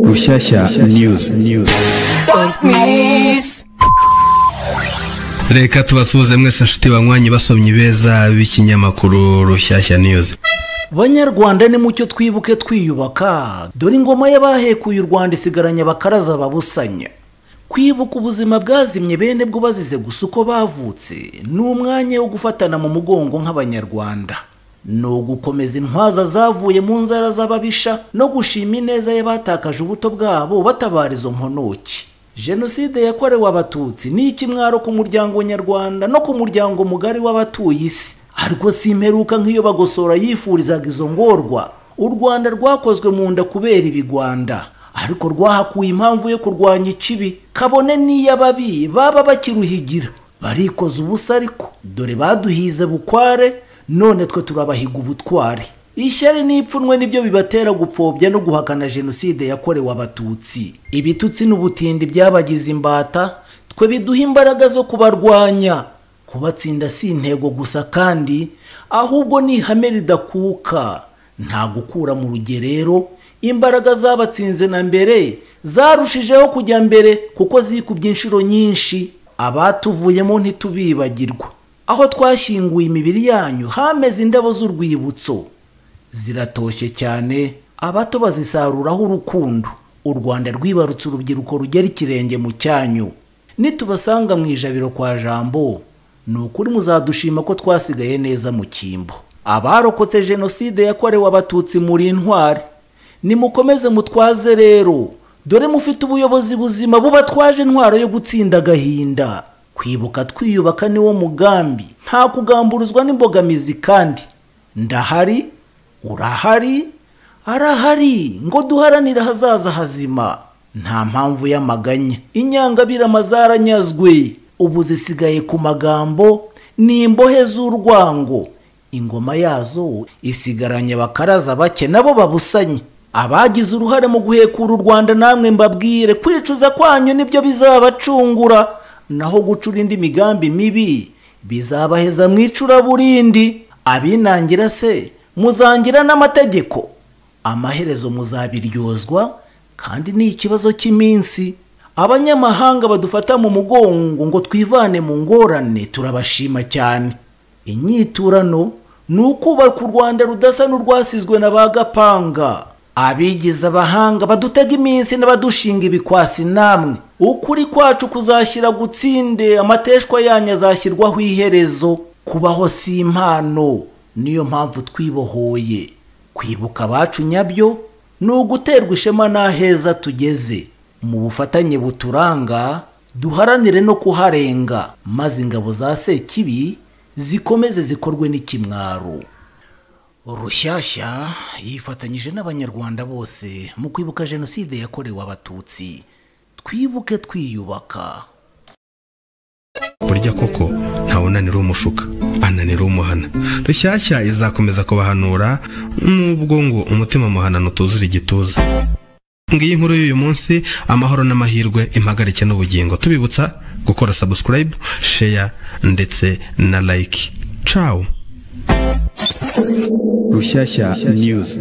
Rushyashya News. Reka tubasuhuze mwese nshuti banywanyi basomye beza b'ikinyamakuru Rushyashya News. Banyarwanda ni mucyo twibuke twiyubaka, dore ingoma y'abahekuye u Rwanda isigaranye abakaraza babusanya. Kwibuka ubuzima bwazimye bene bwo bazize gusa uko bavutse ni umwanya wo gufatana mu mugongo nk'abanyarwanda, no gukomeza intwaza zavuye mu nzara z'ababisha no gushima ineza y'abatakaje ubuto bwabo batabara izo mponoki. Jenoside yakorewe abatutsi ni ikimwaro ku muryango nyarwanda no ku muryango mugari w'abatuye isi, ariko simperuka nk'iyo bagosora yifurizaga izo ngorwa. U Rwanda rwakozwe mu nda kubera ibigwanda, ariko rwahakuye impamvu yo kurwanya ikibi, kabone n'iy'ababi baba bakiruhigira. Barikoze ubusa ariko dore baduhize bukware, none twe turabahiga ubutwari. Ishyari n'ipfunwe nibyo bibatera gupfobya no guhakana jenoside yakorewe abatutsi. Ibitutsi n'ubutindi byabagize imbata, twe biduha imbaraga zo kubarwanya. Kubatsinda si intego gusa kandi ahubwo ni ihame ridakuka, nta gukura mu rugerero. Imbaraga zabatsinze na mbere zarushijeho kujya mbere kuko zikubye inshuro nyinshi. Abatuvuyemo ntitubibagirwa, aho twashyinguye imibiri yanyu hameze indabo z'urwibutso, ziratoshye cyane, abato bazisaruraho urukundo. U Rwanda rwibarutse urubyiruko rugera ikirenge mu cyanyu. Nitubasanga mu ijabiro kwa Jambo, ni ukuri muzadushima ko twasigaye neza mu cyimbo. Abarokotse jenoside yakorewe abatutsi muri intwari, nimukomeze mutwaze rero, dore mufite ubuyobozi buzima bubatwaje intwaro yo gutsinda agahinda. Kwibuka twiyubaka niwo mugambi, nta kugamburuzwa n'imbogamizi kandi. Ndahari, urahari, arahari, ngo duharanire hazaza hazima. Nta mpamvu y'amaganya, inyangabirama zaranyazwe, ubu zisigaye ku magambo n'imbohe z'urwango. Ingoma yazo isigaranye abakaraza bake nabo babusanye. Abagize uruhare mu guhekura u Rwanda namwe mbabwire, kwicuza kwanyu nibyo bizabacungura, naho gucura indi migambi mibi bizabaheza mwicura burindi. Abinangira se muzangira n'amategeko, amaherezo muzabiryozwa kandi ni ikibazo cy'iminsi. Abanyamahanga badufata mu mugongo ngo twivane mu ngorane turabashima cyane. Inyiturano ni ukubaka u Rwanda rudasa n'urwasizwe na bagapanga. Abigize abahanga badutega iminsi n'abadushinga ibikwasi namwe. Ukuri kwacu kuzashyira gutsinde, amateshwa yanyu azashyirwaho iherezo. Kubaho si impano, niyo mpamvu twibohoye. Kwibuka abacu nyabyo ni uguterwa ishema n'aheza tugeze. Mu bufatanye buturanga duharanire no kuharenga, maze ingabo za Sekibi zikomeze zikorwe n'ikimwaro. Rushyashya yifatanyije n'abanyarwanda bose mu kwibuka jenoside yakorewe abatutsi. Twibuke twiyubaka. Burya koko ntawunanira umushuka, ananira umuhana. Rushyashya izakomeza kubahanura nubwo ngo umutima muhanano utuzura igituza. Ngiyi inkuru y'uyu munsi, amahoro n'amahirwe, impagarike n'ubugingo. Tubibutsa gukora subscribe, share ndetse na like. Ciao. Rushyashya News.